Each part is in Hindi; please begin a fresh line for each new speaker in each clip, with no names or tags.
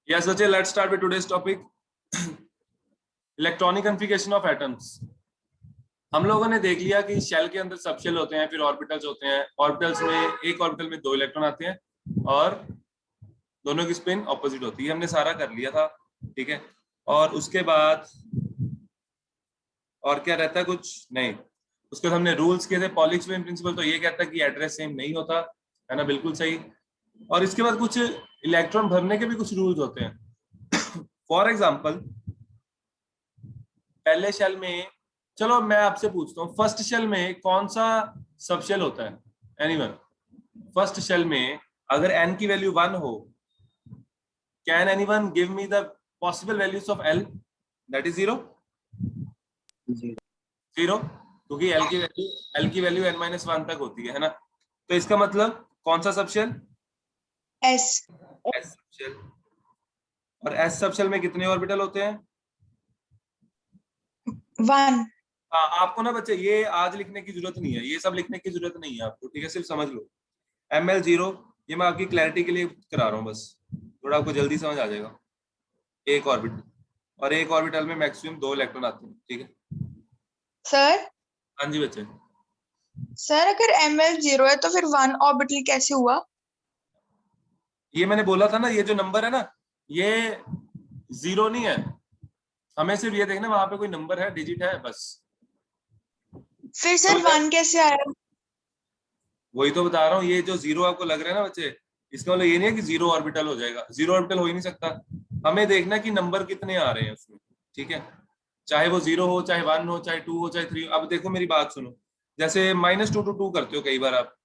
Yes, Sachin, let's start with today's topic. Electronic configuration of atoms. हम लोगों ने देख लिया कि शेल के अंदर सब शेल होते हैं, फिर ऑर्बिटल्स होते हैं। ऑर्बिटल्स में एक ऑर्बिटल में 2 इलेक्ट्रॉन आते हैं और दोनों की स्पिन ऑपोजिट होती है। हमने सारा कर लिया था, ठीक है। और उसके बाद और क्या रहता है? कुछ नहीं। उसके बाद हमने रूल्स किए थे। पॉलिश स्पिन प्रिंसिपल तो ये कहता है कि एड्रेस सेम नहीं होता है ना, बिल्कुल सही। और इसके बाद कुछ इलेक्ट्रॉन भरने के भी कुछ रूल्स होते हैं। फॉर एग्जाम्पल, पहले शेल में, चलो मैं आपसे पूछता हूँ, फर्स्ट शेल में कौन सा सब शेल होता है? एनीवन? फर्स्ट शेल में अगर n की वैल्यू 1 हो, can anyone give me the possible values of l? That is 0। 0, क्योंकि l की वैल्यू n-1 तक होती है ना। तो इसका मतलब कौन सा sub shell?
S
sub shell. और s सब शेल में कितने ऑर्बिटल होते हैं?
1।
हाँ, आपको ना बच्चे ये आज लिखने की जरूरत नहीं है, ये सब लिखने की जरूरत नहीं है आपको, ठीक है। सिर्फ समझ लो ml0, ये मैं आपकी क्लैरिटी के लिए करा रहा हूँ, बस थोड़ा आपको जल्दी समझ आ जाएगा। एक ऑर्बिटल, और एक ऑर्बिटल में मैक्सिमम 2 इलेक्ट्रॉन आते हैं, ठीक है।
सर
हाँ जी बच्चे।
सर अगर ml 0 है तो फिर 1 ऑर्बिटल कैसे हुआ?
ये मैंने बोला था ना, ये जो नंबर है ना, ये 0 नहीं है। हमें सिर्फ ये देखना वहां पे कोई नंबर है, डिजिट है, बस।
फिर सर 1 कैसे आया?
वही तो बता रहा हूँ, ये जो 0 आपको लग रहा है ना बच्चे, इसका मतलब ये नहीं है कि 0 ऑर्बिटल हो जाएगा। 0 ऑर्बिटल हो ही नहीं सकता। हमें देखना कि नंबर कितने आ रहे हैं उसमें, ठीक है। चाहे वो 0 हो, चाहे 1 हो, चाहे 2 हो, चाहे 3 हो। अब देखो मेरी बात सुनो, जैसे -2 to 2 करते हो कई बार आप,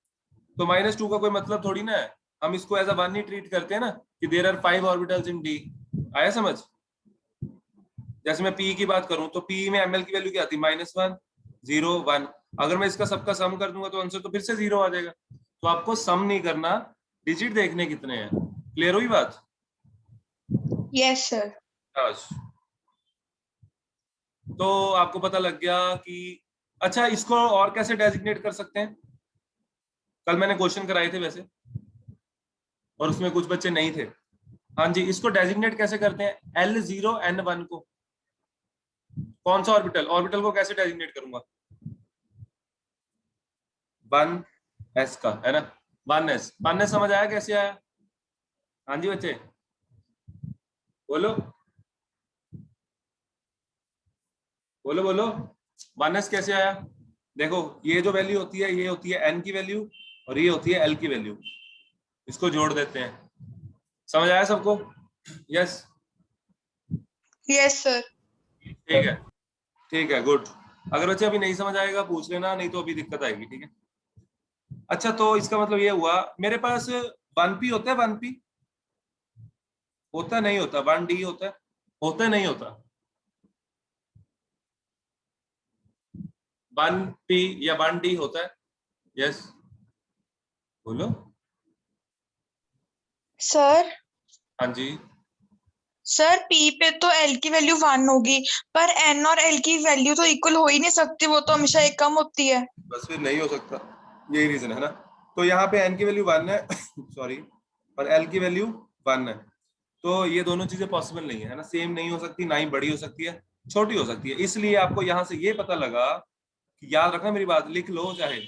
तो -2 का कोई मतलब थोड़ी ना है। हम इसको एज अ 1 ही ट्रीट करते हैं ना, कि there are 5 orbitals in D. आया समझ? जैसे मैं पी की बात करूं तो पी में ml की वैल्यू क्या आती है? -1, 0, 1। अगर मैं इसका सबका सम कर दूंगा तो आंसर तो फिर से 0 आ जाएगा। तो आपको सम नहीं करना, डिजिट देखने कितने हैं। क्लियर हुई बात?
Yes sir.
तो आपको पता लग गया कि अच्छा, इसको और कैसे डेजिग्नेट कर सकते हैं? कल मैंने क्वेश्चन कराए थे वैसे, और उसमें कुछ बच्चे नहीं थे। हाँ जी, इसको डेजिग्नेट कैसे करते हैं? L0 N1 को। कौन सा ऑर्बिटल? ऑर्बिटल को कैसे डेजिग्नेट करूंगा? 1s का है ना, 1s। 1s समझ आया कैसे आया? हाँ जी बच्चे, बोलो बोलो बोलो, 1s कैसे आया? देखो, ये जो वैल्यू होती है, ये होती है n की वैल्यू, और ये होती है l की वैल्यू। इसको जोड़ देते हैं। समझ आया सबको? यस?
Yes sir.
ठीक है, ठीक है, गुड। अगर बच्चे अभी नहीं समझ आएगा पूछ लेना, नहीं तो अभी दिक्कत आएगी, ठीक है। अच्छा, तो इसका मतलब ये हुआ, मेरे पास 1p होता है। 1p होता नहीं होता? 1d होता नहीं होता? 1p या 1d होता है? यस, बोलो।
सर
हाँ जी।
सर P पे तो L की वैल्यू 1 होगी, पर N और L की वैल्यू तो इक्वल हो ही नहीं सकती, वो तो हमेशा एक कम होती है।
बस फिर नहीं हो सकता, यही रीजन है ना। तो यहाँ पे n की वैल्यू 1 है सॉरी, और l की वैल्यू 1 है। तो ये दोनों चीजें पॉसिबल नहीं है ना, सेम नहीं हो सकती, ना ही बड़ी हो सकती है, छोटी हो सकती है। इसलिए आपको यहाँ से ये पता लगा कि, याद रखना मेरी बात, लिख लो चाहे,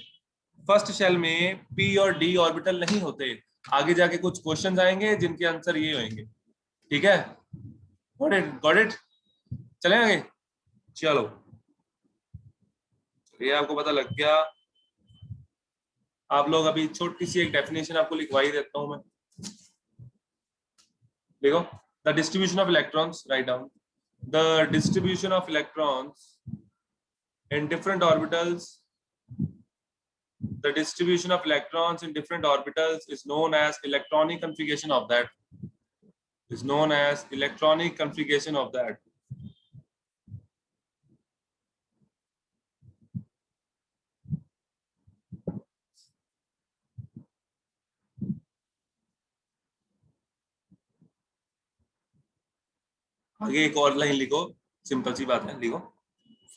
फर्स्ट शेल में p और d ऑर्बिटल नहीं होते। आगे जाके कुछ क्वेश्चंस आएंगे जिनके आंसर ये होंगे, ठीक है। Got it? Got it? चले आगे, चलो। ये आपको पता लग गया। आप लोग अभी छोटी सी एक डेफिनेशन आपको लिखवाई देता हूं मैं। देखो, the distribution of electrons, write down the distribution of electrons in different orbitals. The distribution of electrons in different orbitals is known as electronic configuration of that. Is known as electronic configuration of that. आगे एक और लाइन लिखो, सिंपल सी बात है, लिखो।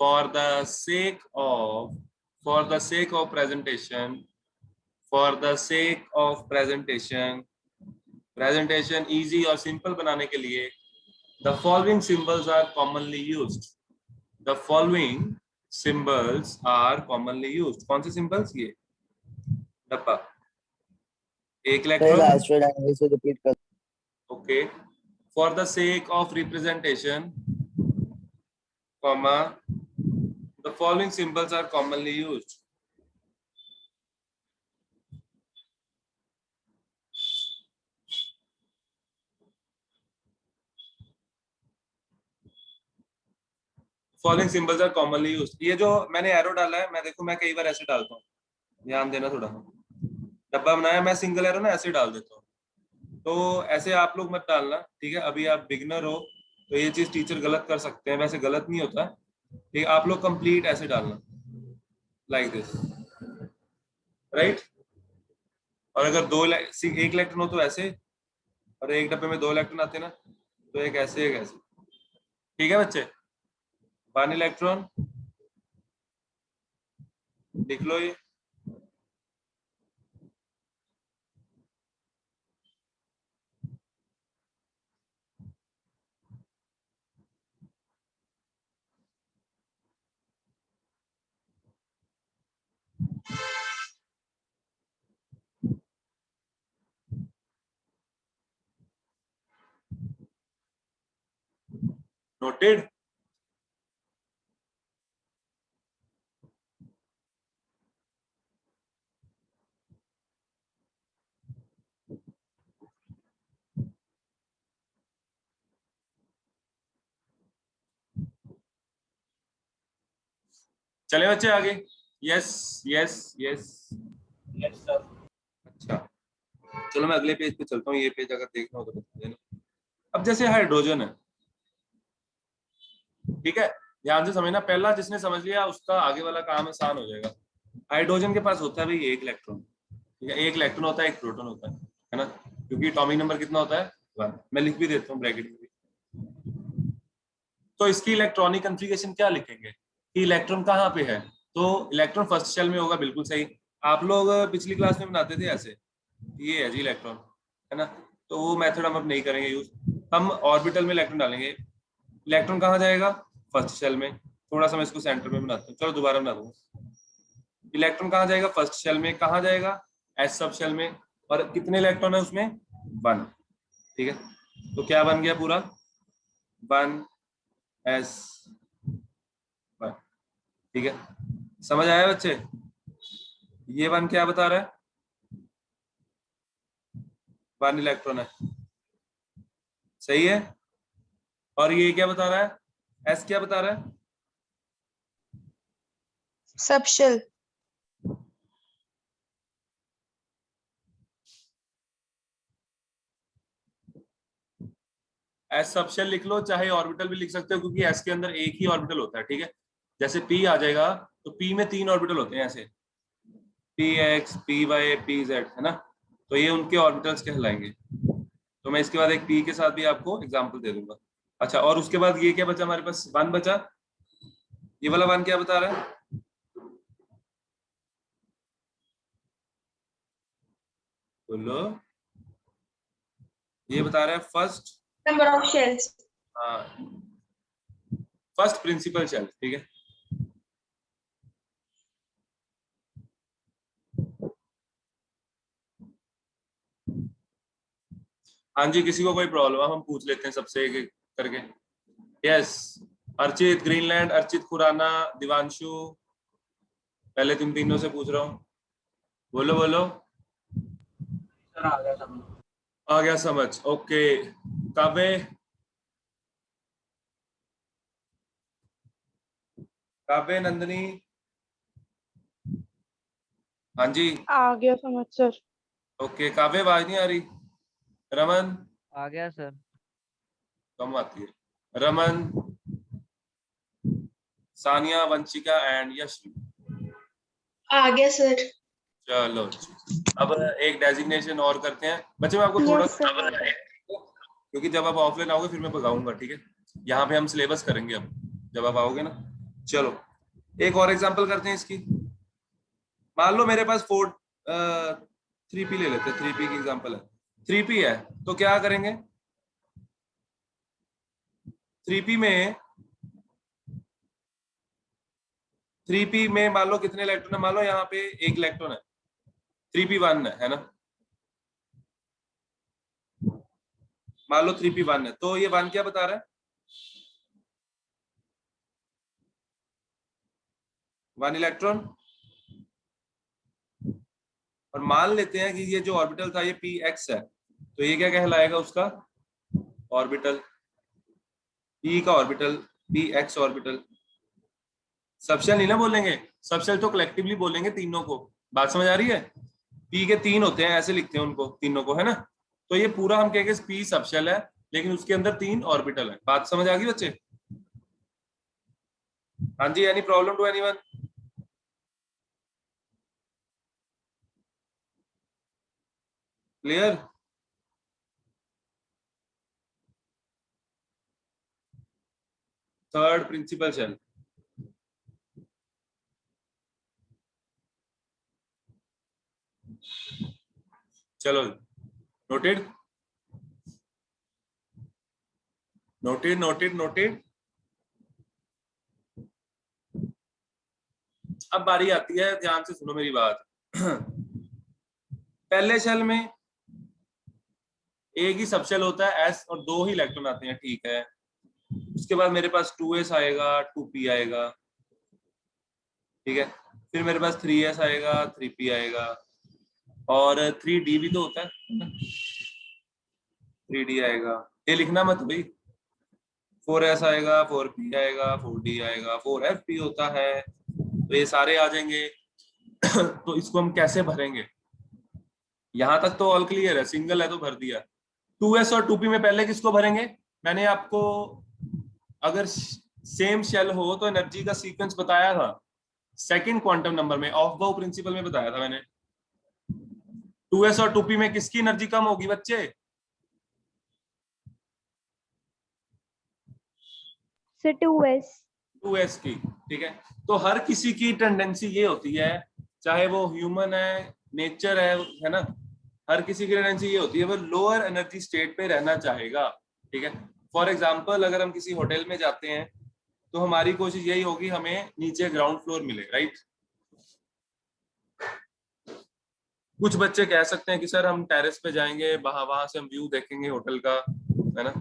For the sake of, for the sake of presentation, for the sake of presentation, presentation easy और सिंपल बनाने के लिए the following symbols are commonly used. The following symbols are commonly used. कौन से सिंबल्स? ये डब्बा, एक इलेक्ट्रॉन,
से रिपीट कर।
Okay, for the sake of representation, comma, the following symbols are commonly used. Following symbols are commonly used. ये जो मैंने एरो डाला है, मैं देखो मैं कई बार ऐसे डालता हूँ, ध्यान देना थोड़ा। डब्बा बनाया मैं सिंगल एरो ना ऐसे डाल देता हूँ, तो ऐसे आप लोग मत डालना, ठीक है? अभी आप बिगनर हो तो ये चीज टीचर गलत कर सकते हैं, वैसे गलत नहीं होता, ठीक? आप लोग कंप्लीट ऐसे डालना, लाइक दिस, राइट? और अगर एक इलेक्ट्रॉन हो तो ऐसे, और एक डब्बे में 2 इलेक्ट्रॉन आते हैं ना, तो एक ऐसे एक ऐसे, ठीक है बच्चे? 1 इलेक्ट्रॉन लिख लो ये, नोटेड? चले बच्चे आगे। Yes yes yes yes sir. अच्छा चलो मैं अगले पेज पे चलता हूँ, ये पेज अगर देखना हो तो बता देना। अब जैसे हाइड्रोजन है, ठीक है, ध्यान से समझना, पहला जिसने समझ लिया उसका आगे वाला काम आसान हो जाएगा। हाइड्रोजन के पास होता है भाई एक इलेक्ट्रॉन, ठीक है? एक इलेक्ट्रॉन होता है, एक प्रोटॉन होता है ना? क्योंकि एटॉमिक नंबर कितना होता है? 1। मैं लिख भी देता हूँ ब्रैकेट में भी। तो इसकी इलेक्ट्रॉनिक कॉन्फ़िगरेशन क्या लिखेंगे कि इलेक्ट्रॉन कहाँ पे है? तो इलेक्ट्रॉन फर्स्ट शेल में होगा, बिल्कुल सही। आप लोग पिछली क्लास में बनाते थे ऐसे, ये है जी इलेक्ट्रॉन, है ना? तो वो मेथड हम अब नहीं करेंगे यूज, हम ऑर्बिटल में इलेक्ट्रॉन डालेंगे। इलेक्ट्रॉन कहाँ जाएगा? फर्स्ट शेल में। थोड़ा सा मैं इसको सेंटर में बनाता हूँ, चलो दोबारा बना दूंगा। इलेक्ट्रॉन कहाँ जाएगा? फर्स्ट शेल में। कहाँ जाएगा? एस सब शेल में। और कितने इलेक्ट्रॉन है उसमें? 1, ठीक है? तो क्या बन गया पूरा? 1 S 1, ठीक है? समझ आया बच्चे? ये 1 क्या बता रहा है? 1 इलेक्ट्रॉन है, सही है? और ये क्या बता रहा है? एस क्या बता रहा है?
सब शेल।
एस सब शेल लिख लो, चाहे ऑर्बिटल भी लिख सकते हो, क्योंकि एस के अंदर एक ही ऑर्बिटल होता है, ठीक है? जैसे पी आ जाएगा तो पी में 3 ऑर्बिटल होते हैं ऐसे, P X, P Y, P Z, है ना? तो ये उनके ऑर्बिटल्स कहलाएंगे। तो मैं इसके बाद एक पी के साथ भी आपको एग्जांपल दे दूंगा। अच्छा, और उसके बाद ये क्या बचा हमारे पास? 1 बचा। ये वाला 1 क्या बता रहा है? बोलो। ये बता रहा है first
number of shells.
First principal shell, ठीक है? हाँ जी, किसी को कोई प्रॉब्लम हम पूछ लेते हैं सबसे एक एक करके। यस, अर्चित ग्रीनलैंड, अर्चित खुराना, दिवांशु, पहले तुम तीनों से पूछ रहा हूँ, बोलो बोलो।
सर आ गया समझ।
आ गया समझ, ओके। काव्य, काव्य, नंदनी, हाँ जी
आ गया समझ सर।
ओके। काव्य आवाज नहीं आ रही। रमन,
आ गया सर।
कम आती है। रमन, सानिया, वंशिका एंड यश।
आ गया सर।
चलो अब एक डेजिग्नेशन और करते हैं बच्चे। मैं आपको थोड़ा
Yes,
सा
sir.
क्योंकि जब आप ऑफलाइन आओगे फिर मैं भगाऊंगा, ठीक है? यहाँ पे हम सिलेबस करेंगे अब जब आप आओगे ना। चलो एक और एग्जांपल करते हैं इसकी। मान लो मेरे पास 3p ले लेते हैं, 3p की एग्जांपल है। 3p है तो क्या करेंगे, 3p में 3p में मान लो कितने इलेक्ट्रॉन है, मान लो यहाँ पे एक इलेक्ट्रॉन है, 3p1 है ना, मान लो 3p1 है, तो ये 1 क्या बता रहा है, 1 इलेक्ट्रॉन। और मान लेते हैं कि ये जो ऑर्बिटल था ये px है, तो ये क्या कहलाएगा उसका ऑर्बिटल, p का ऑर्बिटल, px ऑर्बिटल। सबशेल नहीं ना बोलेंगे, सबशेल तो कलेक्टिवली बोलेंगे तीनों को, बात समझ आ रही है। p के 3 होते हैं, ऐसे लिखते हैं उनको तीनों को, है ना। तो ये पूरा हम कहेंगे p सबशेल है, लेकिन उसके अंदर 3 ऑर्बिटल है। बात समझ आ गई बच्चे? हाँ जी, any problem to anyone? Clear? Third principal shell, चलो नोटेड नोटेड नोटेड नोटेड। अब बारी आती है, ध्यान से सुनो मेरी बात। पहले शेल में एक ही सबशेल होता है एस और 2 ही इलेक्ट्रॉन आते हैं, ठीक है। उसके बाद मेरे पास 2s आएगा, 2p आएगा, ठीक है। फिर मेरे पास 3s आएगा, 3p आएगा, और 3d भी तो होता है, 3d आएगा। ये लिखना मत भाई, 4s आएगा, 4p आएगा, 4d आएगा, 4fp होता है, तो ये सारे आ जाएंगे। तो इसको हम कैसे भरेंगे, यहां तक तो ऑल क्लियर है, सिंगल है तो भर दिया। 2s और 2p में पहले किसको भरेंगे, मैंने आपको अगर सेम शेल हो तो एनर्जी का सीक्वेंस बताया था, सेकंड क्वांटम नंबर में, ऑफ बाउ प्रिंसिपल में बताया था मैंने। 2s और 2p में किसकी एनर्जी कम होगी बच्चे?
से 2s
2s की, ठीक है। तो हर किसी की टेंडेंसी ये होती है, चाहे वो ह्यूमन है, नेचर है ना, हर किसी की टेंडेंसी ये होती है वो लोअर एनर्जी स्टेट पे रहना चाहेगा, ठीक है। फॉर एग्जांपल अगर हम किसी होटल में जाते हैं तो हमारी कोशिश यही होगी हमें नीचे ग्राउंड फ्लोर मिले, राइट। कुछ बच्चे कह सकते हैं कि सर हम टेरेस पे जाएंगे, वहां से हम व्यू देखेंगे होटल का, है ना,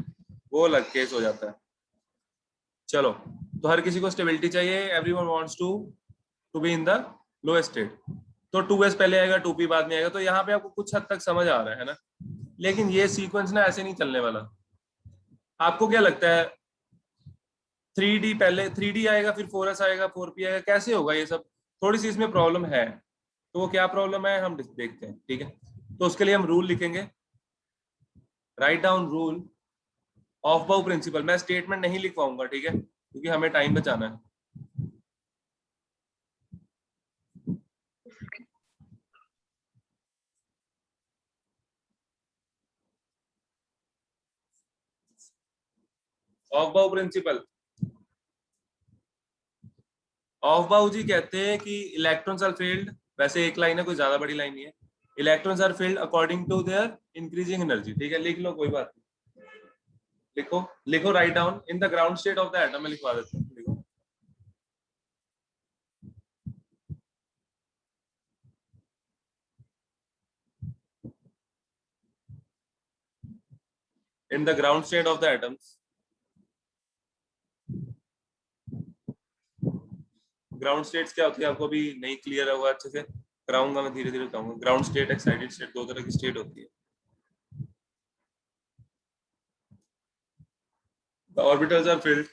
वो अलग केस हो जाता है। चलो, तो हर किसी को स्टेबिलिटी चाहिए, everyone wants to be in the lowest state, तो 2s पहले आएगा, 2p बाद में आएगा। तो यहाँ पे आपको कुछ हद तक समझ आ रहा है ना, लेकिन ये सीक्वेंस ना ऐसे नहीं चलने वाला। आपको क्या लगता है 3d पहले 3d आएगा, फिर 4s आएगा, 4p आएगा, कैसे होगा ये सब? थोड़ी सी इसमें प्रॉब्लम है, तो वो क्या प्रॉब्लम है हम देखते हैं, ठीक है। तो उसके लिए हम रूल लिखेंगे, राइट डाउन रूल ऑफ बाउ प्रिंसिपल। मैं स्टेटमेंट नहीं लिखवाऊंगा, ठीक है, क्योंकि हमें टाइम बचाना है। ऑफ बाउ प्रिंसिपल, ऑफ बाउ जी कहते हैं कि इलेक्ट्रॉन्स आर फील्ड, वैसे एक लाइन है, कोई ज्यादा बड़ी लाइन नहीं है, electrons are filled according to their increasing energy, ठीक है। लिख लो, कोई बात नहीं, लिखो लिखो, write down in the ground state of the atom, में लिखवा देता हूँ, लिखो। In the ground state of the atoms, ground states क्या होती है आपको भी नहीं क्लियर होगा अच्छे से, कराऊंगा मैं, धीरे धीरे बताऊंगा। ग्राउंड स्टेट, एक्साइटेड स्टेट, दो तरह की स्टेट होती है। The orbitals are filled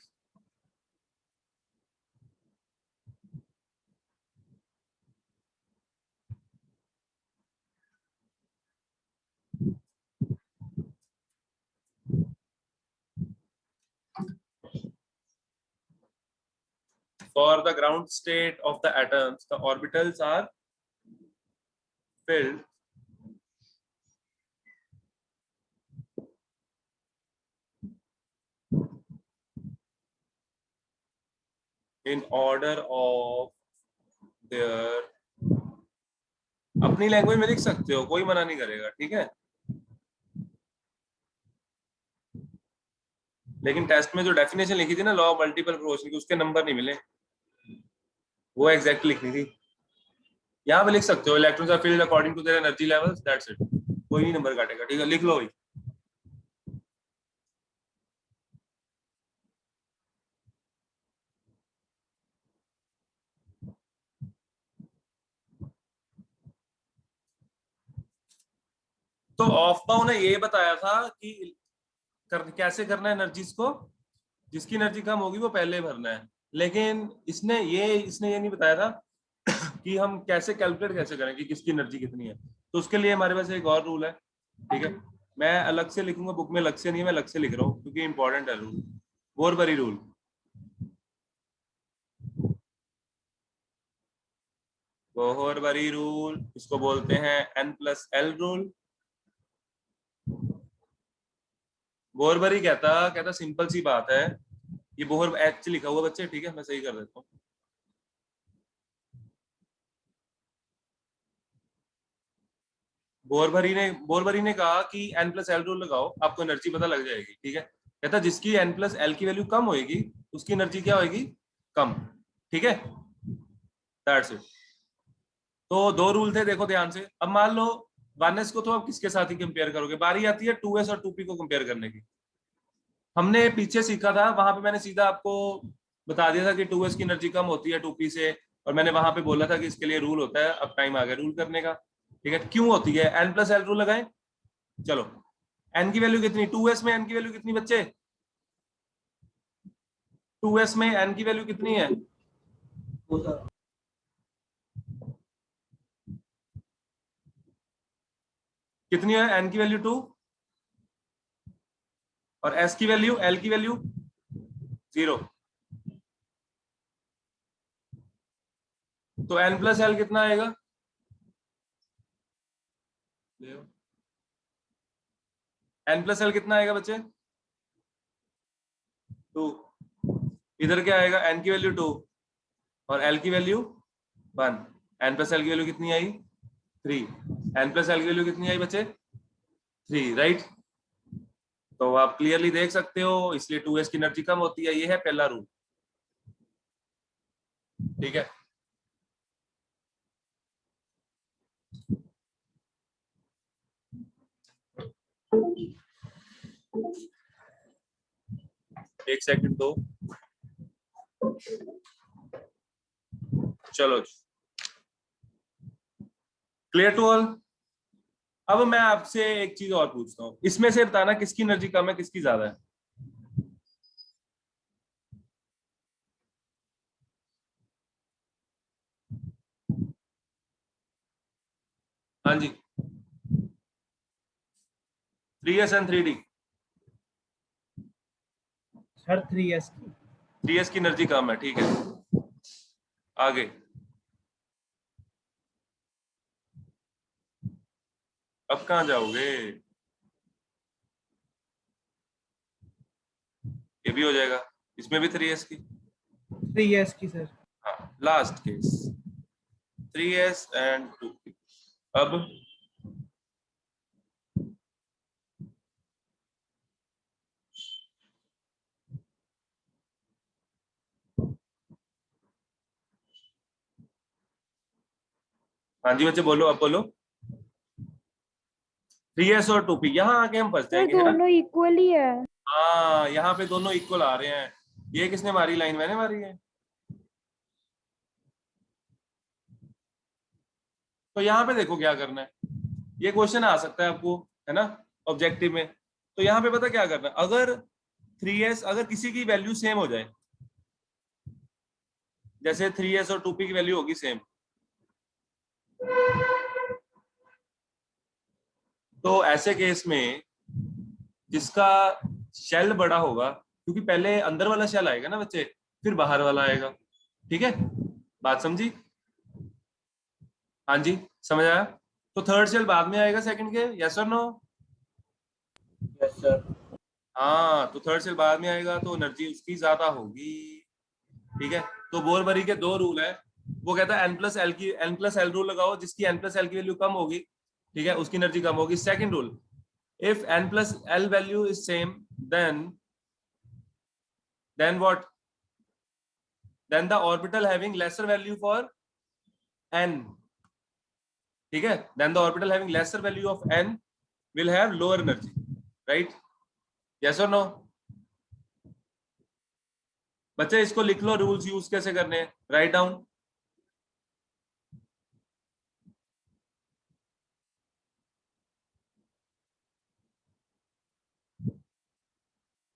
for the ground state of the atoms, the orbitals are filled in order of their, अपनी लैंग्वेज में लिख सकते हो, कोई मना नहीं करेगा, ठीक है। लेकिन टेस्ट में जो डेफिनेशन लिखी थी ना लॉ ऑफ मल्टीपल प्रोपोर्शन की, उसके नंबर नहीं मिले, वो एग्जैक्ट लिखनी थी। यहाँ पे लिख सकते हो electrons are filled according to their energy levels, that's it, कोई नहीं नंबर काटेगा। ठीक है, लिख लो भाई। तो ऑफ बाउ ने ये बताया था कि कैसे करना है एनर्जीज को, जिसकी एनर्जी कम होगी वो पहले भरना है, लेकिन इसने ये नहीं बताया था कि हम कैसे कैलकुलेट कैसे करें कि किसकी एनर्जी कितनी है। तो उसके लिए हमारे पास एक और रूल है। ठीक है, मैं अलग से लिखूंगा, बुक में अलग से नहीं है, मैं अलग से लिख रहा हूँ क्योंकि इंपॉर्टेंट है रूल, बोरबरी रूल। बोरबरी रूल, इसको बोलते हैं N+L रूल। बोरबरी कहता सिंपल सी बात है, ये बोहर एच लिखा हुआ बच्चे, ठीक है मैं सही कर देता हूँ। बोरबरी ने कहा कि N+L रूल लगाओ, आपको एनर्जी पता लग जाएगी। ठीक है, कहता जिसकी N+L की वैल्यू कम होएगी उसकी एनर्जी क्या होएगी, कम। ठीक है, दैट्स इट। तो दो रूल थे, देखो ध्यान से। अब मान लो 1s को तो आप किसके साथ ही कंपेयर करोगे, बारी आती है 2s और 2p को कंपेयर करने की। हमने पीछे सीखा था, वहां पे मैंने सीधा आपको बता दिया था कि 2s की एनर्जी कम होती है 2p से, और मैंने वहां पे बोला था कि इसके लिए रूल होता है। अब टाइम आ गया रूल करने का। ठीक है, क्यों होती है, N+L रूल लगाएं। चलो, n की वैल्यू कितनी, 2s में n की वैल्यू कितनी बच्चे, 2s में n की वैल्यू कितनी है, कितनी है, n की वैल्यू 2, और s की वैल्यू, l की वैल्यू 0। तो N+L कितना आएगा, N+L कितना आएगा बच्चे, 2। इधर क्या आएगा, n की वैल्यू 2 और l की वैल्यू 1। N+L की वैल्यू कितनी आई, 3। N+L की वैल्यू कितनी आई बच्चे, 3, राइट। तो आप क्लियरली देख सकते हो, इसलिए 2s की एनर्जी कम होती है, ये है पहला रूल। ठीक है, एक सेकंड दो, चलो क्लियर टू ऑल। अब मैं आपसे एक चीज और पूछता हूँ, इसमें से बताना किसकी एनर्जी कम है किसकी ज्यादा है। हाँ जी, 3s and 3d।
Sir 3s की
3s की एनर्जी कम है, ठीक है। आगे अब कहाँ जाओगे, ये भी हो जाएगा, इसमें भी 3s की।
3s की सर।
हाँ, last case 3s and 2p। अब हाँ जी बच्चे बोलो, अब बोलो। 3s और 2p, यहाँ आके हम फंस
सर
जाएंगे, है ना।
दोनों इक्वल ही है।
हाँ, यहाँ पे दोनों इक्वल आ रहे हैं। ये किसने मारी लाइन, मैंने मारी है। तो यहाँ पे देखो क्या करना है, ये क्वेश्चन आ सकता है आपको, है ना, ऑब्जेक्टिव में। तो यहाँ पे पता क्या करना है, अगर 3s अगर किसी की वैल्यू सेम हो जाए, जैसे 3s और 2p की वैल्यू होगी सेम, तो ऐसे केस में जिसका शेल बड़ा होगा, क्योंकि पहले अंदर वाला शेल आएगा ना बच्चे, फिर बाहर वाला आएगा। ठीक है, बात समझी। हाँ जी, समझ आया। तो थर्ड शेल बाद में आएगा सेकंड के, यस और नो।
Yes sir.
हाँ, तो थर्ड शेल बाद में आएगा तो एनर्जी उसकी ज्यादा होगी। ठीक है, तो बोरबरी के दो रूल है। वो कहता है N+L रूल लगाओ, जिसकी N+L की वैल्यू कम होगी, ठीक है, उसकी एनर्जी कम होगी। Second rule, if N+L value is same, then then what? Then the orbital having lesser value for n, ठीक है, then the orbital having lesser value of n will have lower energy, right? Yes or no? बच्चे इसको लिख लो, रूल्स यूज कैसे करने हैं, राइट डाउन।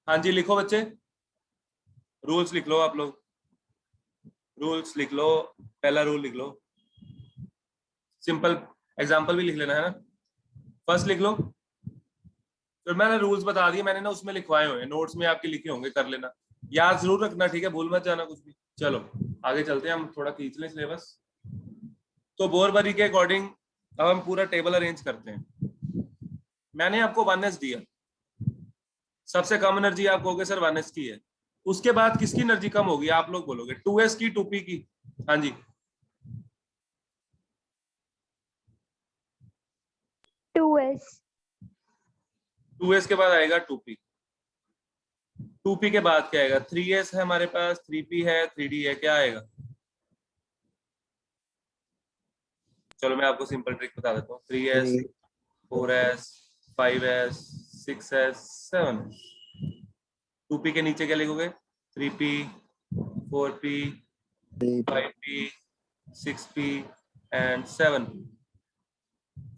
हाँ जी लिखो बच्चे, रूल्स लिख लो आप लोग, रूल्स लिख लो, पहला रूल लिख लो, सिंपल एग्जांपल भी लिख लेना है ना, फर्स्ट लिख लो, फिर मैंने रूल्स बता दिए, मैंने ना उसमें लिखवाए हुए हैं, नोट्स में आपके लिखे होंगे, कर लेना, याद जरूर रखना, ठीक है, भूल मत जाना कुछ भी। चलो आगे चलते हैं, हम थोड़ा खींच लें सिलेबस। तो बोरबरी के अकॉर्डिंग अब हम पूरा टेबल अरेंज करते हैं। मैंने आपको 1s दिया, सबसे कम एनर्जी आप कहोगे सर 1s की है, उसके बाद किसकी एनर्जी कम होगी, आप लोग बोलोगे 2s की, 2p की। हाँ जी
2s
2s के बाद आएगा 2p, 2p के बाद क्या आएगा, 3s है हमारे पास, 3p है, 3d है, क्या आएगा? चलो मैं आपको सिंपल ट्रिक बता देता हूँ, 3s, 4s, 5s, 6s, 7s। 2p के नीचे क्या लिखोगे, 3p, 4p, 5p, 6p and 7p।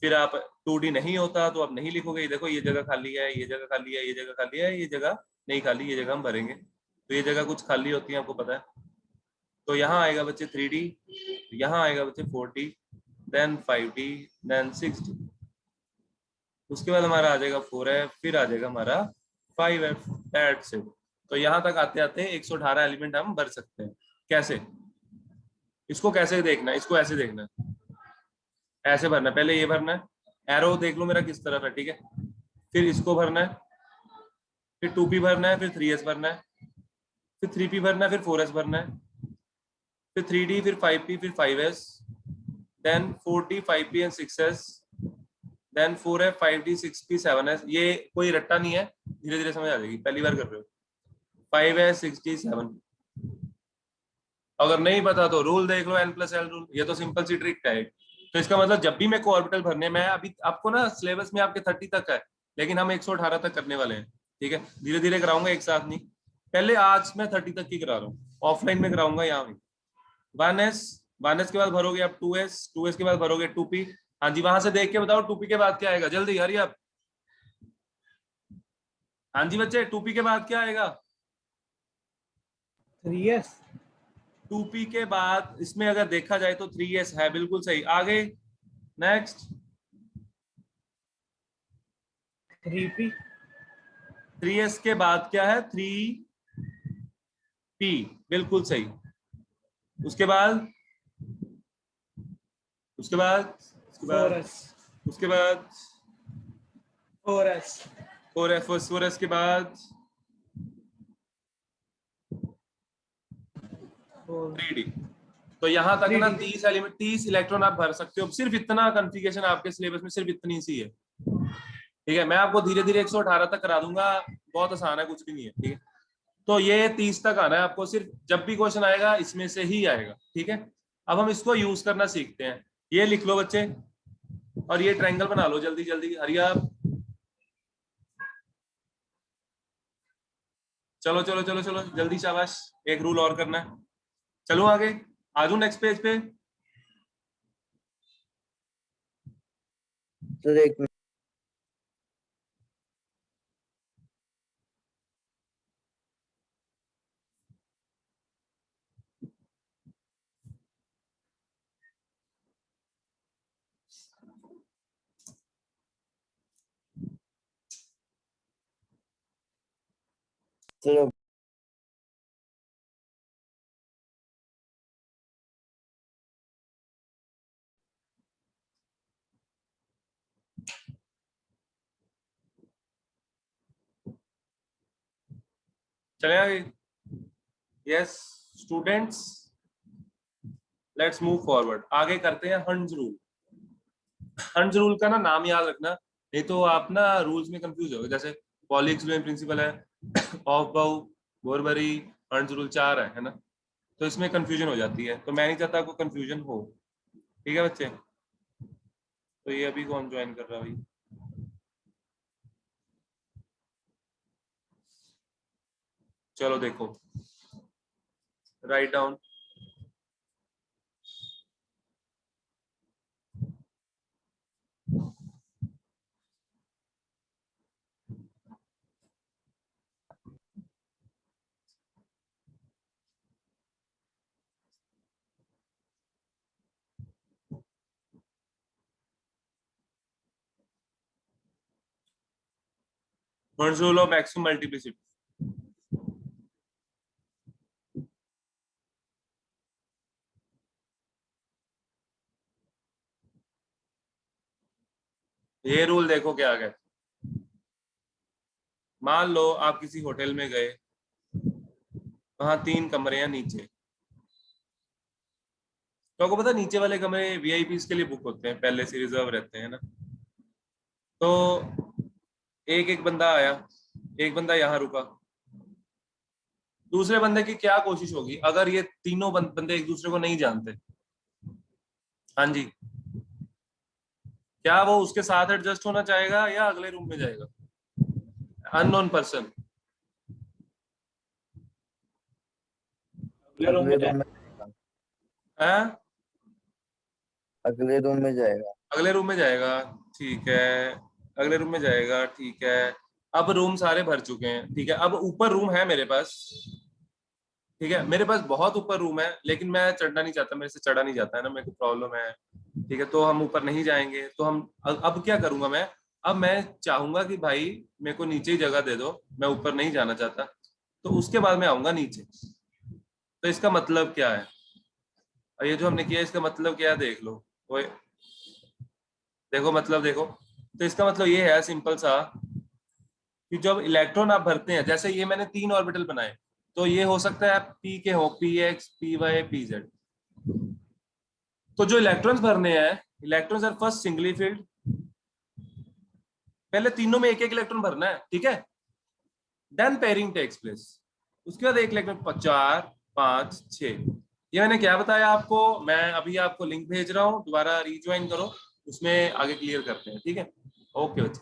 फिर आप 2d नहीं होता तो आप नहीं लिखोगे, देखो ये जगह खाली है, ये जगह खाली है, ये जगह खाली है, ये जगह नहीं खाली, ये जगह हम भरेंगे, तो ये जगह कुछ खाली होती है, आपको पता है। तो यहाँ आएगा बच्चे 3d, यहाँ आएगा बच्चे 4d, then 5d, then 6d, उसके बाद हमारा आ जाएगा 4f, फिर आ जाएगा हमारा 5f, दैट्स इट। तो यहाँ तक आते आते 118 एलिमेंट हम भर सकते हैं। कैसे, इसको कैसे देखना है, इसको ऐसे देखना है, ऐसे भरना है, पहले ये भरना है, एरो देख लो मेरा किस तरफ है, ठीक है, फिर इसको भरना है, फिर 2p भरना है, फिर 3s भरना है, फिर 3p भरना है, फिर 4s भरना है, फिर 3d, फिर 5p, फिर 5s, then 4d, 5p and 6s, then 4f, 5d, 6p, 7s। ये कोई रट्टा नहीं है, धीरे धीरे समझ आ जाएगी, पहली बार कर रहे हो। 5s, 6d, 7। अगर नहीं पता तो रूल देख लो, n+l रूल, ये तो सिंपल सी ट्रिक है। तो इसका मतलब जब भी मेरे को ऑर्बिटल भरने, मैं अभी आपको ना सिलेबस में आपके 30 तक है, लेकिन हम 118 तक करने वाले हैं, ठीक है, धीरे धीरे कराऊंगा, एक साथ नहीं। पहले आज मैं 30 तक की करा रहा हूँ, ऑफलाइन में कराऊंगा यहाँ भी। 1s के बाद भरोगे आप 2s के बाद भरोगे 2p। हाँ जी वहां से देख के बताओ 2p के बाद क्या आएगा, जल्दी हरी आप। हाँ जी बच्चे 2p के बाद क्या आएगा,
3s
2p के बाद इसमें अगर देखा जाए तो 3s है, बिल्कुल सही। आगे नेक्स्ट
3p
3s के बाद क्या है, 3p, बिल्कुल सही। उसके बाद
4s
उसके बाद
4s
4s के बाद 3d। तो यहाँ तक ना 30 एलिमेंट, 30 इलेक्ट्रॉन आप भर सकते हो, सिर्फ इतना कॉन्फ़िगरेशन आपके सिलेबस में, सिर्फ इतनी सी है, ठीक है। मैं आपको धीरे धीरे 118 तक करा दूंगा, बहुत आसान है, कुछ भी नहीं है, ठीक है। तो ये 30 तक आना है आपको, सिर्फ जब भी क्वेश्चन आएगा इसमें से ही आएगा, ठीक है। अब हम इसको यूज करना सीखते हैं। ये लिख लो बच्चे, और ये ट्रायंगल बना लो जल्दी जल्दी, हरिया चलो चलो चलो चलो जल्दी, शाबाश, एक रूल और करना है। चलो आगे, आ जाओ नेक्स्ट पेज पे।
सर एक मिनट, चलो
चले आगे। Yes students, let's move forward, आगे करते हैं हंड्स रूल। हंड्स रूल का ना नाम याद रखना, नहीं तो आप ना रूल्स में कंफ्यूज हो गए। जैसे पॉली एक्सक्लूजन प्रिंसिपल है, ऑफ बाउ बोरबरी, अर्न्स रूल 4 है ना, तो इसमें कंफ्यूजन हो जाती है, तो मैं नहीं चाहता आपको कंफ्यूजन हो। ठीक है बच्चे, तो ये अभी कौन ज्वाइन कर रहा है भाई? चलो देखो, write down. Earns rule of maximum multiplicity. ये रूल देखो क्या है। मान लो आप किसी होटल में गए, वहां 3 कमरे हैं नीचे, तो आपको पता है नीचे वाले कमरे वीआईपीज के लिए बुक होते हैं, पहले से रिजर्व रहते हैं ना। तो एक एक बंदा आया, एक बंदा यहाँ रुका, दूसरे बंदे की क्या कोशिश होगी अगर ये तीनों बंदे एक दूसरे को नहीं जानते? हाँ जी, क्या वो उसके साथ एडजस्ट होना चाहेगा या अगले रूम में जाएगा? अननोन पर्सन,
अगले रूम में
अगले रूम में
है
अगले रूम में जाएगा।
अगले रूम में जाएगा, ठीक है, अगले रूम में जाएगा, ठीक है। अब रूम सारे भर चुके हैं, ठीक है। अब ऊपर रूम है मेरे पास, ठीक है, मेरे पास बहुत ऊपर रूम है, लेकिन मैं चढ़ना नहीं चाहता, मेरे से चढ़ा नहीं जाता है ना, मेरे को प्रॉब्लम है, ठीक है। तो हम ऊपर नहीं जाएंगे, तो हम अब क्या करूंगा मैं? अब मैं चाहूंगा कि भाई मेरे को नीचे ही जगह दे दो, मैं ऊपर नहीं जाना चाहता, तो उसके बाद मैं आऊंगा नीचे। तो इसका मतलब क्या है? और ये जो हमने किया इसका मतलब क्या है देख लो, वो देखो मतलब देखो, तो इसका मतलब ये है सिंपल सा कि जब इलेक्ट्रॉन आप भरते हैं, जैसे ये मैंने 3 ऑर्बिटल बनाए, तो ये हो सकता है पी के हो, P X, P Y, P Z. तो जो इलेक्ट्रॉन्स भरने हैं, electrons are first singly filled, पहले तीनों में एक एक इलेक्ट्रॉन भरना है, ठीक है। देन पेयरिंग टेक्स प्लेस, उसके बाद एक इलेक्ट्रॉन 4 5 6। ये मैंने क्या बताया आपको? मैं अभी आपको लिंक भेज रहा हूँ, दोबारा रीज्वाइन करो, उसमें आगे क्लियर करते हैं, ठीक है। ओके बच्चे।